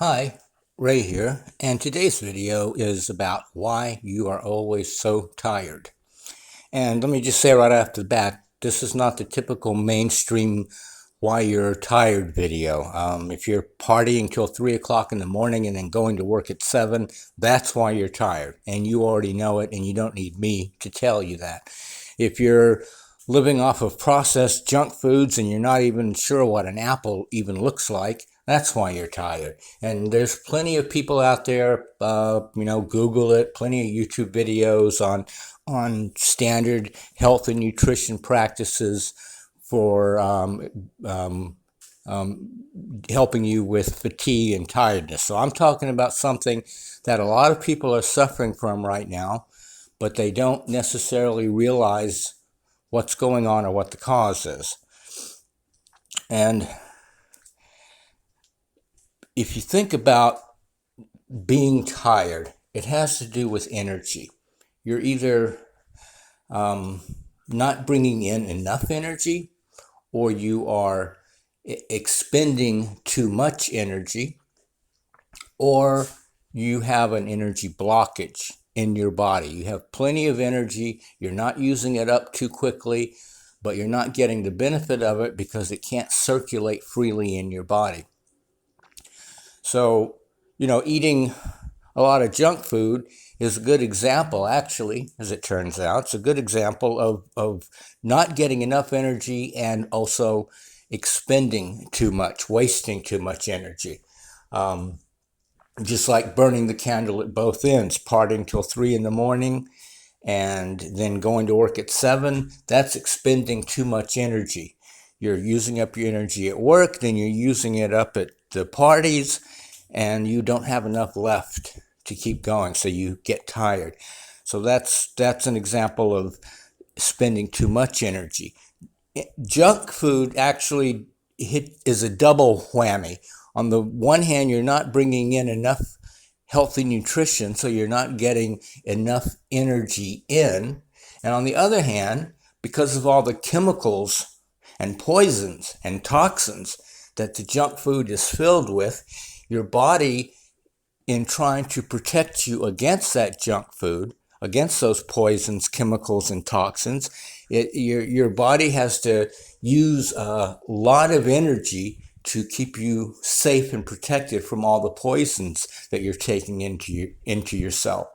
Hi, Ray here, and today's video is about why you are always so tired. And let me just say right off the bat, this is not the typical mainstream why you're tired video. If you're partying till 3 o'clock in the morning and then going to work at 7, that's why you're tired. And you already know it, and you don't need me to tell you that. If you're living off of processed junk foods and you're not even sure what an apple even looks like, that's why you're tired. And there's plenty of people out there, Google it, plenty of YouTube videos on standard health and nutrition practices for helping you with fatigue and tiredness. So I'm talking about something that a lot of people are suffering from right now, but they don't necessarily realize what's going on or what the cause is. And if you think about being tired, it has to do with energy. You're either not bringing in enough energy, or you are expending too much energy, or you have an energy blockage in your body. You have plenty of energy, you're not using it up too quickly, but you're not getting the benefit of it because it can't circulate freely in your body. So, eating a lot of junk food is a good example, actually, as it turns out. It's a good example of not getting enough energy and also expending too much, wasting too much energy. Just like burning the candle at both ends, partying till 3 in the morning and then going to work at 7, that's expending too much energy. You're using up your energy at work, then you're using it up at the parties, and you don't have enough left to keep going, so you get tired. So that's an example of spending too much energy. Junk food actually is a double whammy. On the one hand, you're not bringing in enough healthy nutrition, so you're not getting enough energy in. And on the other hand, because of all the chemicals and poisons and toxins that the junk food is filled with, your body, in trying to protect you against that junk food, against those poisons, chemicals, and toxins, your body has to use a lot of energy to keep you safe and protected from all the poisons that you're taking into yourself.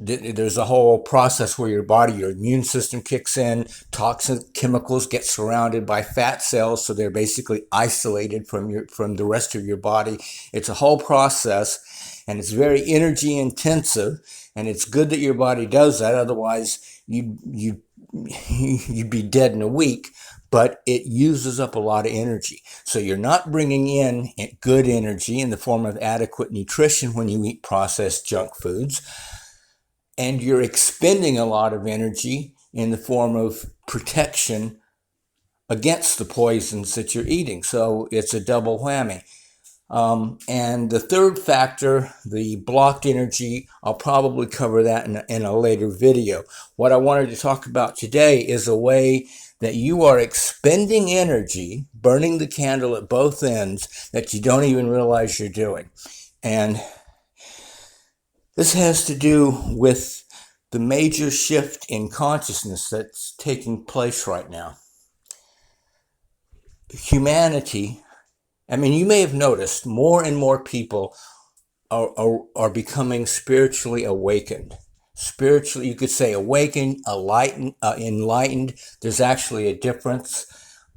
There's a whole process where your immune system kicks in, toxic chemicals get surrounded by fat cells, so they're basically isolated from the rest of your body. It's a whole process, and it's very energy intensive, and it's good that your body does that. Otherwise, you'd be dead in a week. But it uses up a lot of energy. So you're not bringing in good energy in the form of adequate nutrition when you eat processed junk foods. And you're expending a lot of energy in the form of protection against the poisons that you're eating. So it's a double whammy. And the third factor, the blocked energy, I'll probably cover that in a later video. What I wanted to talk about today is a way that you are expending energy, burning the candle at both ends, that you don't even realize you're doing. And this has to do with the major shift in consciousness that's taking place right now. Humanity, you may have noticed more and more people are becoming spiritually awakened. Spiritually, you could say awakened, enlightened. There's actually a difference,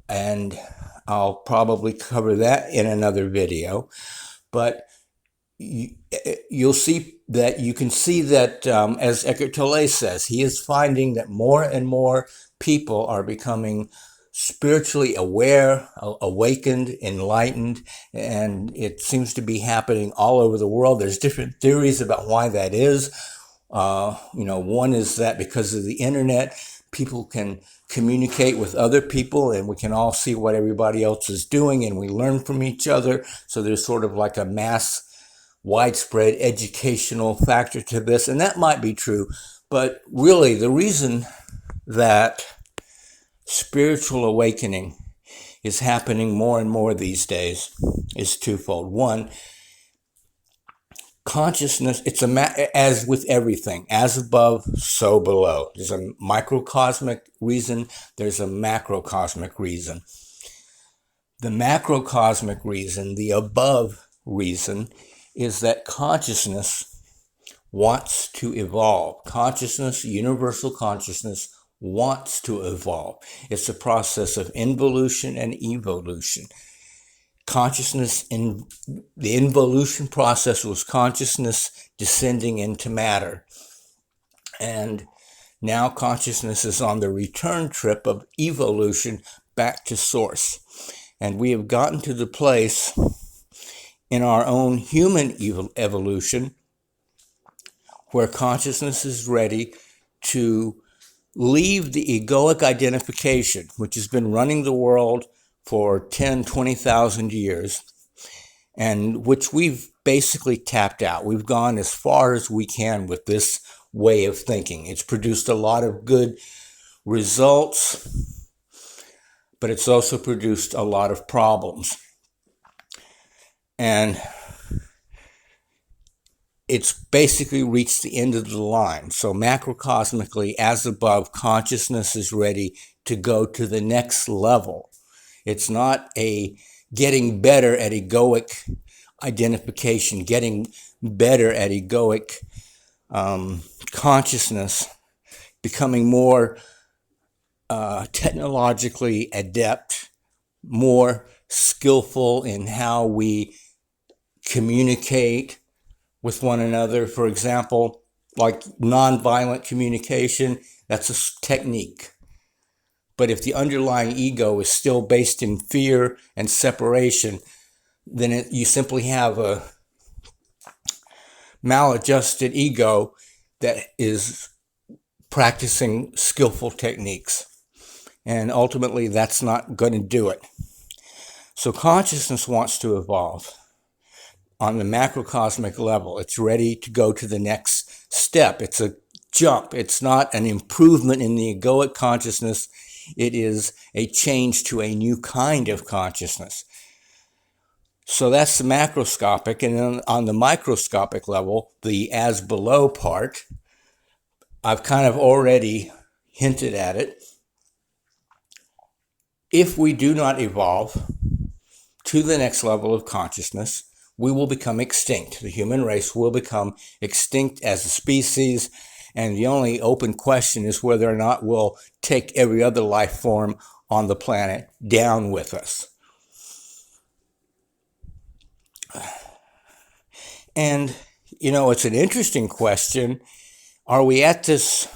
and I'll probably cover that in another video. But you'll see that you can see that, as Eckhart Tolle says, he is finding that more and more people are becoming spiritually aware, awakened, enlightened, and it seems to be happening all over the world. There's different theories about why that is. One is that because of the internet, people can communicate with other people and we can all see what everybody else is doing and we learn from each other. So there's sort of like a widespread educational factor to this, and that might be true. But really, the reason that spiritual awakening is happening more and more these days is twofold. One, consciousness, as with everything, as above, so below. There's a microcosmic reason, there's a macrocosmic reason. The macrocosmic reason, the above reason, is that consciousness wants to evolve. Consciousness, universal consciousness, wants to evolve. It's a process of involution and evolution. Consciousness, in the involution process, was consciousness descending into matter. And now consciousness is on the return trip of evolution back to source. And we have gotten to the place in our own human evolution where consciousness is ready to leave the egoic identification, which has been running the world for 10, 20,000 years, and which we've basically tapped out. We've gone as far as we can with this way of thinking. It's produced a lot of good results, but it's also produced a lot of problems. And it's basically reached the end of the line. So macrocosmically, as above, consciousness is ready to go to the next level. It's not a getting better at egoic identification, getting better at egoic consciousness, becoming more technologically adept, more skillful in how we communicate with one another. For example, like nonviolent communication, that's a technique. But if the underlying ego is still based in fear and separation, then you simply have a maladjusted ego that is practicing skillful techniques. And ultimately, that's not going to do it. So consciousness wants to evolve. On the macrocosmic level, it's ready to go to the next step. It's a jump. It's not an improvement in the egoic consciousness. It is a change to a new kind of consciousness. So that's the macroscopic. And then on the microscopic level, the as below part, I've kind of already hinted at it. If we do not evolve to the next level of consciousness, we will become extinct. The human race will become extinct as a species, and the only open question is whether or not we'll take every other life form on the planet down with us. And, it's an interesting question. Are we at this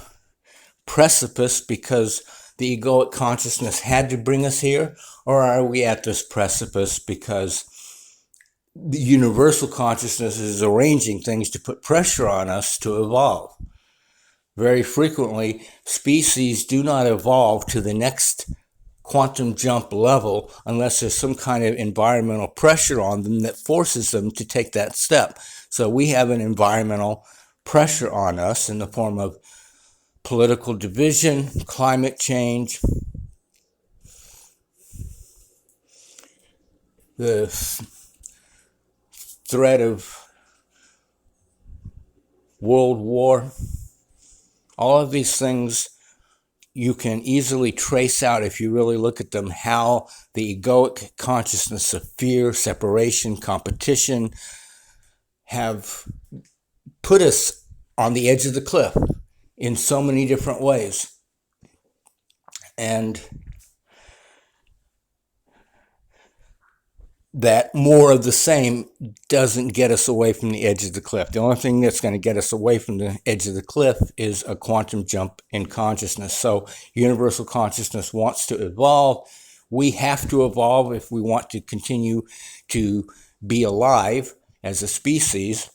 precipice because the egoic consciousness had to bring us here? Or are we at this precipice because the universal consciousness is arranging things to put pressure on us to evolve? Very frequently, species do not evolve to the next quantum jump level unless there's some kind of environmental pressure on them that forces them to take that step. So we have an environmental pressure on us in the form of political division, climate change, the threat of world war. All of these things you can easily trace out, if you really look at them, how the egoic consciousness of fear, separation, competition have put us on the edge of the cliff in so many different ways. And that more of the same doesn't get us away from the edge of the cliff. The only thing that's going to get us away from the edge of the cliff is a quantum jump in consciousness. So universal consciousness wants to evolve. We have to evolve if we want to continue to be alive as a species.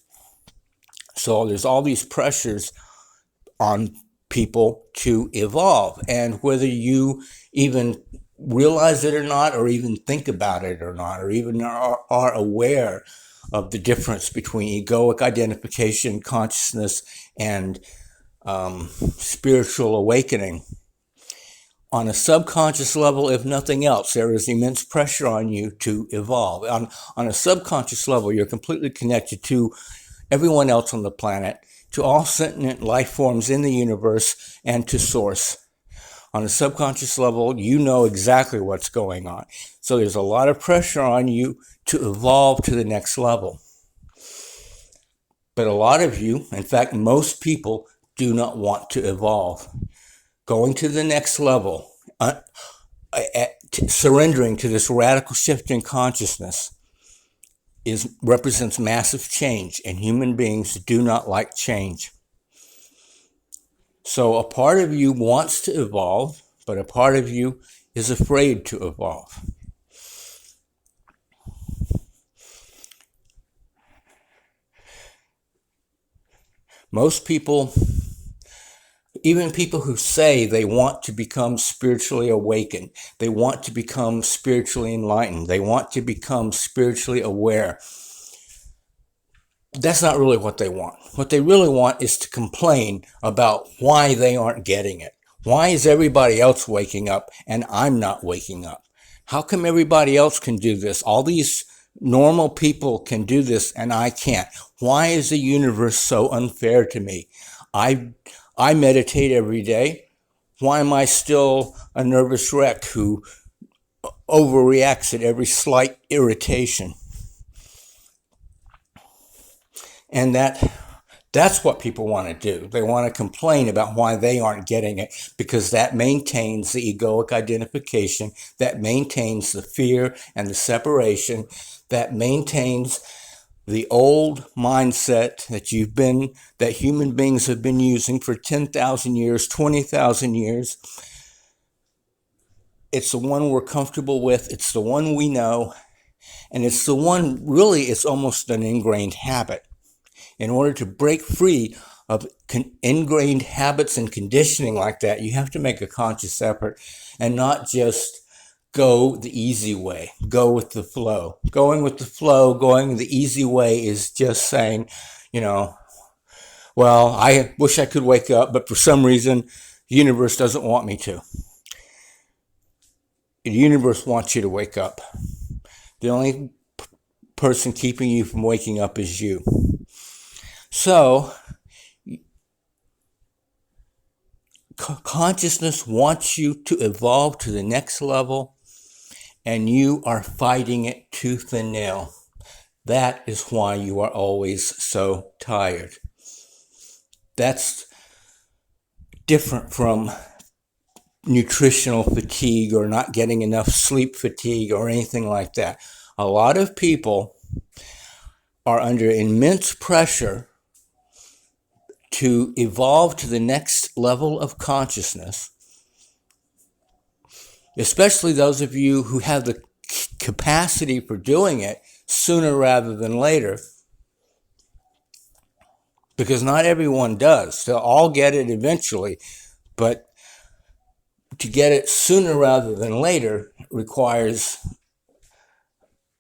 So there's all these pressures on people to evolve. And whether you even realize it or not, or even think about it or not, or even are aware of the difference between egoic identification, consciousness, and spiritual awakening, on a subconscious level, if nothing else, there is immense pressure on you to evolve. On a subconscious level, you're completely connected to everyone else on the planet, to all sentient life forms in the universe, and to Source. On a subconscious level, you know exactly what's going on. So there's a lot of pressure on you to evolve to the next level. But a lot of you, in fact, most people, do not want to evolve. Going to the next level, surrendering to this radical shift in consciousness represents massive change, and human beings do not like change. So a part of you wants to evolve, but a part of you is afraid to evolve. Most people, even people who say they want to become spiritually awakened, they want to become spiritually enlightened, they want to become spiritually aware, that's not really what they want. What they really want is to complain about why they aren't getting it. Why is everybody else waking up and I'm not waking up? How come everybody else can do this? All these normal people can do this and I can't. Why is the universe so unfair to me? I meditate every day. Why am I still a nervous wreck who overreacts at every slight irritation? And that's what people want to do. They want to complain about why they aren't getting it, because that maintains the egoic identification, that maintains the fear and the separation, that maintains the old mindset that human beings have been using for 10,000 years, 20,000 years. It's the one we're comfortable with. It's the one we know. And it's the one, really, it's almost an ingrained habit. In order to break free of ingrained habits and conditioning like that, you have to make a conscious effort and not just go the easy way, go with the flow. Going with the flow, going the easy way is just saying, well, I wish I could wake up, but for some reason, the universe doesn't want me to. The universe wants you to wake up. The only person keeping you from waking up is you. So, consciousness wants you to evolve to the next level, and you are fighting it tooth and nail. That is why you are always so tired. That's different from nutritional fatigue or not getting enough sleep fatigue or anything like that. A lot of people are under immense pressure to evolve to the next level of consciousness, especially those of you who have the capacity for doing it sooner rather than later, because not everyone does. They'll all get it eventually, but to get it sooner rather than later requires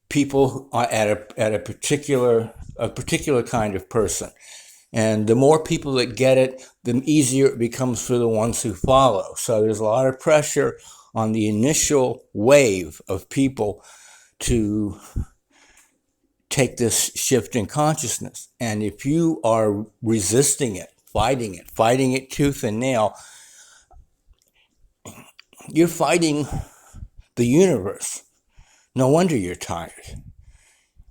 people at a particular kind of person. And the more people that get it, the easier it becomes for the ones who follow. So there's a lot of pressure on the initial wave of people to take this shift in consciousness. And if you are resisting it, fighting it tooth and nail, you're fighting the universe. No wonder you're tired.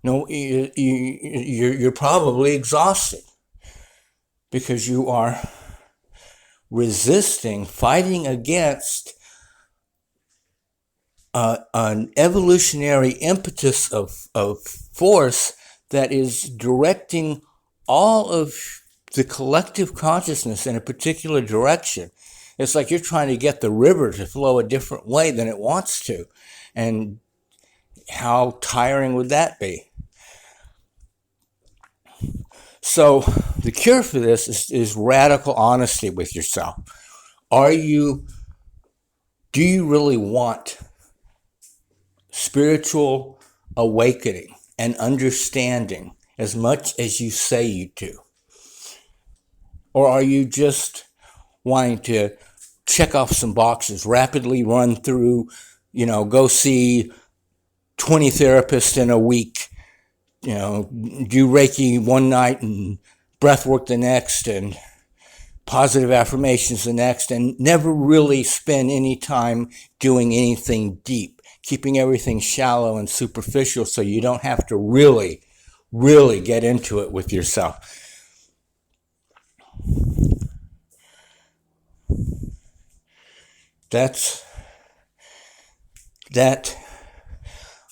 No, you're probably exhausted, because you are fighting against an evolutionary impetus of force that is directing all of the collective consciousness in a particular direction. It's like you're trying to get the river to flow a different way than it wants to. And how tiring would that be? So the cure for this is radical honesty with yourself. Do you really want spiritual awakening and understanding as much as you say you do? Or are you just wanting to check off some boxes, rapidly run through, go see 20 therapists in a week, do Reiki one night and breath work the next and positive affirmations the next, and never really spend any time doing anything deep, keeping everything shallow and superficial so you don't have to really, really get into it with yourself. That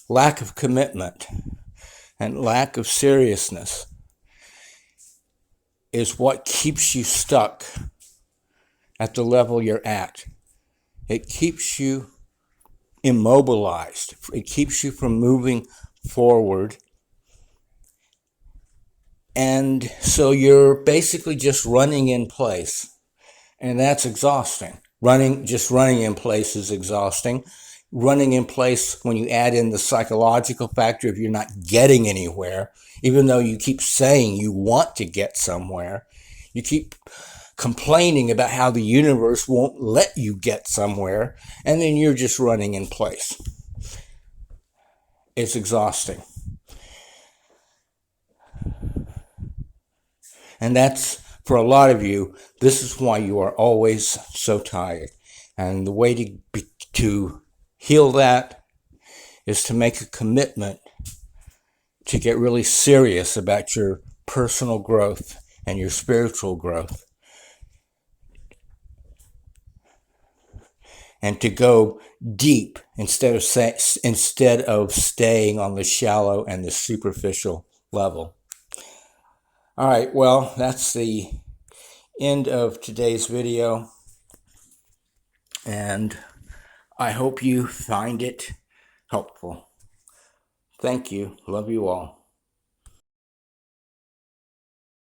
lack of commitment and lack of seriousness is what keeps you stuck at the level you're at. It keeps you immobilized. It keeps you from moving forward. And so you're basically just running in place. And that's exhausting. Just running in place is exhausting. Running in place, when you add in the psychological factor of you're not getting anywhere, even though you keep saying you want to get somewhere, you keep complaining about how the universe won't let you get somewhere, and then you're just running in place. It's exhausting. And that's, for a lot of you, this is why you are always so tired. And the way to heal that is to make a commitment to get really serious about your personal growth and your spiritual growth. And to go deep instead of staying on the shallow and the superficial level. All right, well, that's the end of today's video, and I hope you find it helpful. Thank you. Love you all.